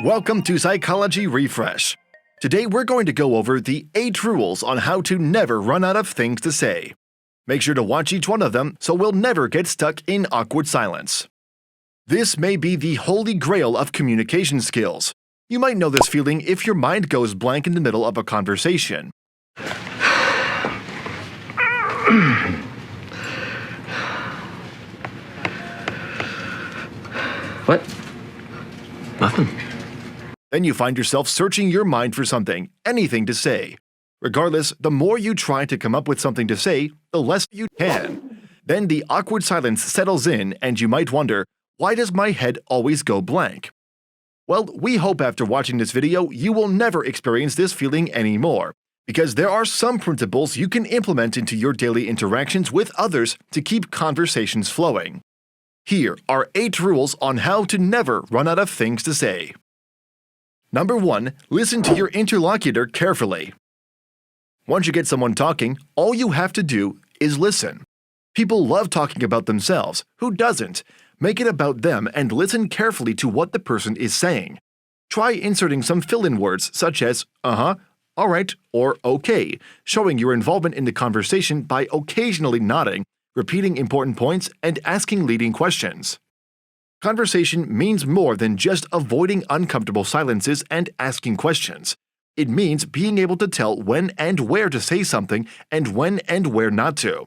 Welcome to Psychology Refresh. Today we're going to go over the 8 rules on how to never run out of things to say. Make sure to watch each one of them so we'll never get stuck in awkward silence. This may be the holy grail of communication skills. You might know this feeling if your mind goes blank in the middle of a conversation. What? Nothing. Then you find yourself searching your mind for something, anything to say. Regardless, the more you try to come up with something to say, the less you can. Then the awkward silence settles in and you might wonder, why does my head always go blank? Well, we hope after watching this video you will never experience this feeling anymore, because there are some principles you can implement into your daily interactions with others to keep conversations flowing. Here are 8 rules on how to never run out of things to say. Number 1. Listen to your interlocutor carefully. Once you get someone talking, all you have to do is listen. People love talking about themselves. Who doesn't? Make it about them and listen carefully to what the person is saying. Try inserting some fill-in words such as uh-huh, alright, or okay, showing your involvement in the conversation by occasionally nodding, repeating important points, and asking leading questions. Conversation means more than just avoiding uncomfortable silences and asking questions. It means being able to tell when and where to say something and when and where not to.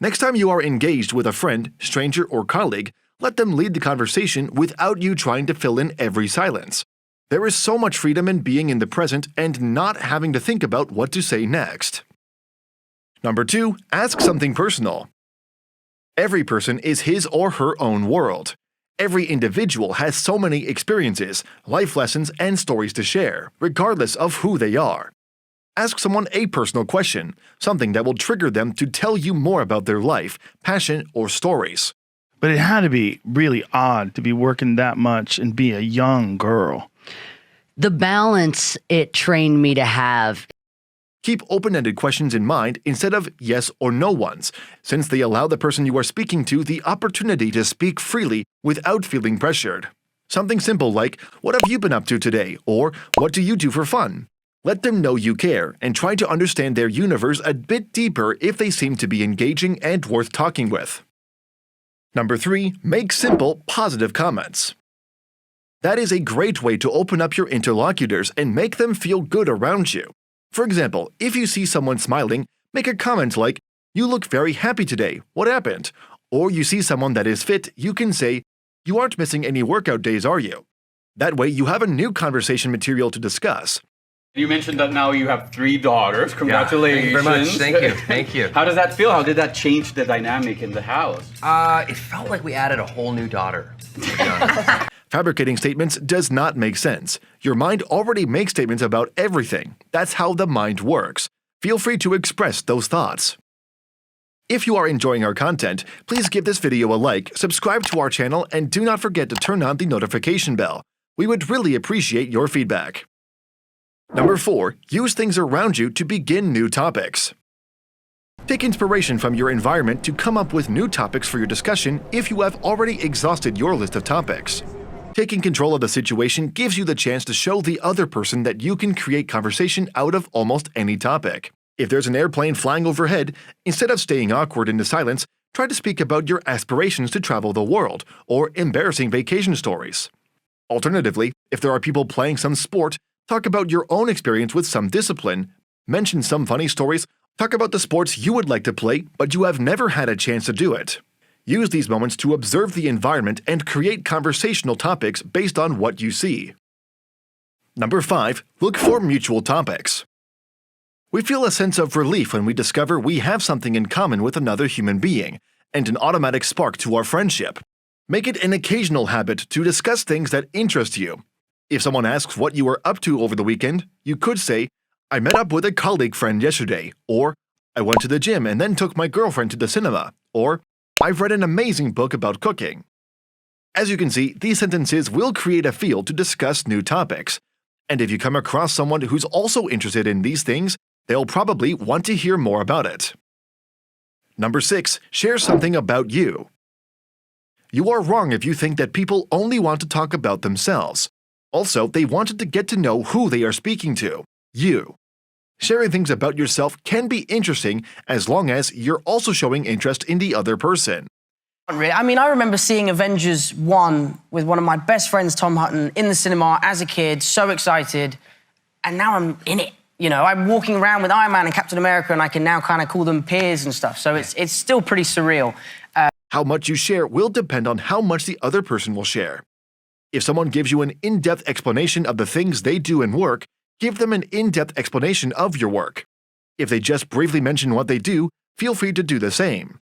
Next time you are engaged with a friend, stranger, or colleague, let them lead the conversation without you trying to fill in every silence. There is so much freedom in being in the present and not having to think about what to say next. Number 2. Ask something personal. Every person is his or her own world. Every individual has so many experiences, life lessons, and stories to share, regardless of who they are. Ask someone a personal question, something that will trigger them to tell you more about their life, passion, or stories. But it had to be really odd to be working that much and be a young girl. The balance it trained me to have. Keep open-ended questions in mind instead of yes or no ones, since they allow the person you are speaking to the opportunity to speak freely without feeling pressured. Something simple like, "What have you been up to today?" or "What do you do for fun?" Let them know you care and try to understand their universe a bit deeper if they seem to be engaging and worth talking with. Number 3. Make simple, positive comments. That is a great way to open up your interlocutors and make them feel good around you. For example, if you see someone smiling, make a comment like, "You look very happy today, what happened?" Or you see someone that is fit, you can say, "You aren't missing any workout days, are you?" That way you have a new conversation material to discuss. You mentioned that now you have 3 daughters. Congratulations. Yeah, thank you very much. Thank you. Thank you. How does that feel? How did that change the dynamic in the house? It felt like we added a whole new daughter, to be honest. Fabricating statements does not make sense. Your mind already makes statements about everything. That's how the mind works. Feel free to express those thoughts. If you are enjoying our content, please give this video a like, subscribe to our channel, and do not forget to turn on the notification bell. We would really appreciate your feedback. Number 4. Use things around you to begin new topics. Take inspiration from your environment to come up with new topics for your discussion if you have already exhausted your list of topics. Taking control of the situation gives you the chance to show the other person that you can create conversation out of almost any topic. If there's an airplane flying overhead, instead of staying awkward in the silence, try to speak about your aspirations to travel the world or embarrassing vacation stories. Alternatively, if there are people playing some sport, talk about your own experience with some discipline, mention some funny stories, talk about the sports you would like to play but you have never had a chance to do it. Use these moments to observe the environment and create conversational topics based on what you see. Number 5. Look for mutual topics. We feel a sense of relief when we discover we have something in common with another human being, and an automatic spark to our friendship. Make it an occasional habit to discuss things that interest you. If someone asks what you were up to over the weekend, you could say, "I met up with a colleague friend yesterday," or "I went to the gym and then took my girlfriend to the cinema," or "I've read an amazing book about cooking." As you can see, these sentences will create a field to discuss new topics. And if you come across someone who's also interested in these things, they'll probably want to hear more about it. Number 6. Share something about you. You are wrong if you think that people only want to talk about themselves. Also, they wanted to get to know who they are speaking to, you. Sharing things about yourself can be interesting as long as you're also showing interest in the other person. I mean, I remember seeing Avengers 1 with one of my best friends, Tom Hutton, in the cinema as a kid, so excited, and now I'm in it. You know, I'm walking around with Iron Man and Captain America, and I can now kind of call them peers and stuff, so it's still pretty surreal. How much you share will depend on how much the other person will share. If someone gives you an in-depth explanation of the things they do in work, give them an in-depth explanation of your work. If they just briefly mention what they do, feel free to do the same.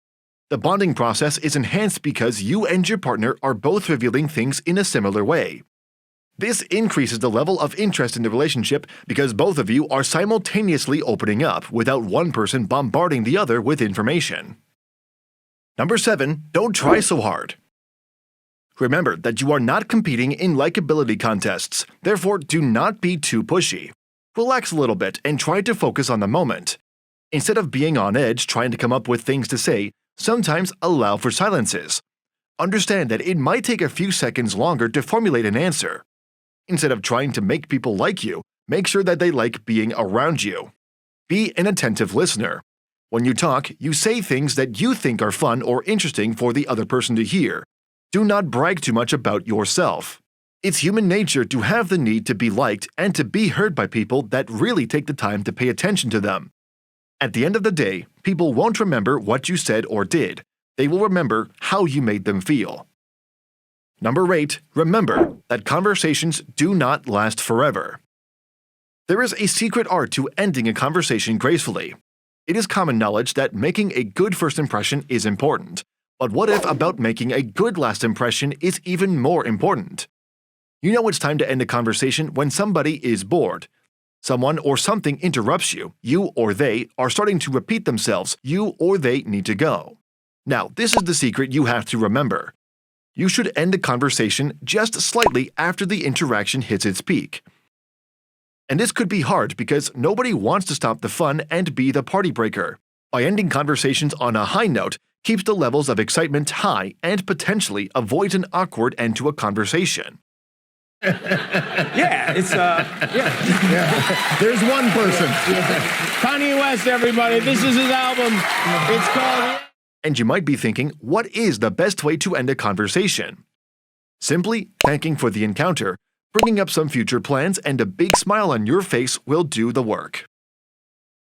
The bonding process is enhanced because you and your partner are both revealing things in a similar way. This increases the level of interest in the relationship because both of you are simultaneously opening up without one person bombarding the other with information. Number 7. Don't try so hard. Remember that you are not competing in likability contests, therefore do not be too pushy. Relax a little bit and try to focus on the moment. Instead of being on edge trying to come up with things to say, sometimes allow for silences. Understand that it might take a few seconds longer to formulate an answer. Instead of trying to make people like you, make sure that they like being around you. Be an attentive listener. When you talk, you say things that you think are fun or interesting for the other person to hear. Do not brag too much about yourself. It's human nature to have the need to be liked and to be heard by people that really take the time to pay attention to them. At the end of the day, people won't remember what you said or did. They will remember how you made them feel. Number 8. Remember that conversations do not last forever. There is a secret art to ending a conversation gracefully. It is common knowledge that making a good first impression is important. But what if about making a good last impression is even more important? You know it's time to end a conversation when somebody is bored. Someone or something interrupts you, you or they are starting to repeat themselves, you or they need to go. Now, this is the secret you have to remember. You should end the conversation just slightly after the interaction hits its peak. And this could be hard because nobody wants to stop the fun and be the party breaker. By ending conversations on a high note keeps the levels of excitement high and potentially avoids an awkward end to a conversation. Yeah, it's There's one person. Kanye West, everybody. This is his album. It's called... And you might be thinking, what is the best way to end a conversation? Simply thanking for the encounter, bringing up some future plans, and a big smile on your face will do the work.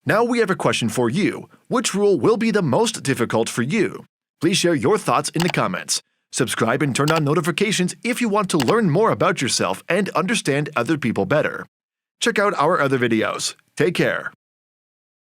Now we have a question for you. Which rule will be the most difficult for you? Please share your thoughts in the comments. Subscribe and turn on notifications if you want to learn more about yourself and understand other people better. Check out our other videos. Take care.